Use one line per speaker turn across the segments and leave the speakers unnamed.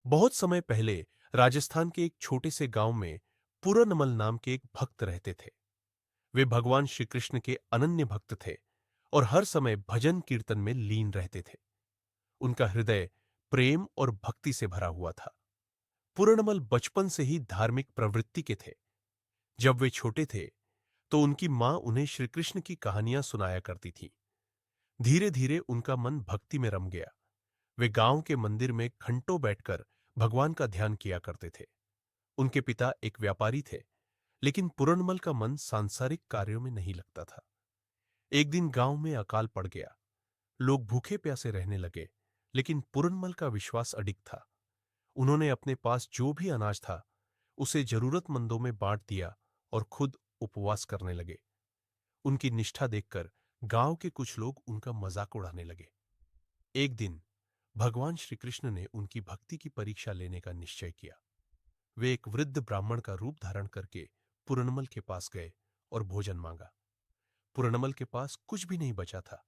बहुत समय पहले राजस्थान के एक छोटे से गांव में पुरनमल नाम के एक भक्त रहते थे। वे भगवान श्री कृष्ण के अनन्य भक्त थे और हर समय भजन कीर्तन में लीन रहते थे। उनका हृदय प्रेम और भक्ति से भरा हुआ था। पुरनमल बचपन से ही धार्मिक प्रवृत्ति के थे। जब वे छोटे थे तो उनकी मां उन्हें श्री कृष्ण की कहानियां सुनाया करती थी। धीरे धीरे उनका मन भक्ति में रम गया। वे गांव के मंदिर में घंटों बैठकर भगवान का ध्यान किया करते थे। उनके पिता एक व्यापारी थे, लेकिन पुरनमल का मन सांसारिक कार्यों में नहीं लगता था। एक दिन गांव में अकाल पड़ गया। लोग भूखे प्यासे रहने लगे, लेकिन पुरनमल का विश्वास अडिग था। उन्होंने अपने पास जो भी अनाज था उसे जरूरतमंदों में बांट दिया और खुद उपवास करने लगे। उनकी निष्ठा देखकर गांव के कुछ लोग उनका मजाक उड़ाने लगे। एक दिन भगवान श्री कृष्ण ने उनकी भक्ति की परीक्षा लेने का निश्चय किया। वे एक वृद्ध ब्राह्मण का रूप धारण करके पुरनमल के पास गए और भोजन मांगा। पुरनमल के पास कुछ भी नहीं बचा था,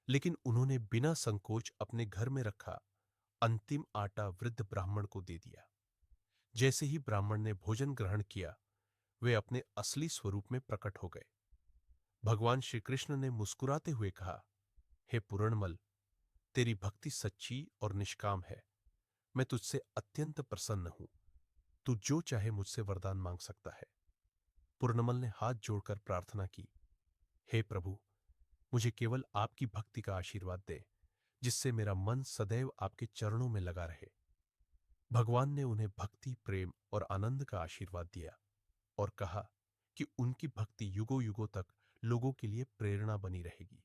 लेकिन उन्होंने बिना संकोच अपने घर में रखा अंतिम आटा वृद्ध ब्राह्मण को दे दिया। जैसे ही ब्राह्मण ने भोजन ग्रहण किया, वे अपने असली स्वरूप में प्रकट हो गए। भगवान श्री कृष्ण ने मुस्कुराते हुए कहा, हे पुरनमल, तेरी भक्ति सच्ची और निष्काम है। मैं तुझसे अत्यंत प्रसन्न हूं। तू जो चाहे मुझसे वरदान मांग सकता है। पुरनमल ने हाथ जोड़कर प्रार्थना की, हे प्रभु, मुझे केवल आपकी भक्ति का आशीर्वाद दे, जिससे मेरा मन सदैव आपके चरणों में लगा रहे। भगवान ने उन्हें भक्ति, प्रेम और आनंद का आशीर्वाद दिया और कहा कि उनकी भक्ति युगों युगों तक लोगों के लिए प्रेरणा बनी रहेगी।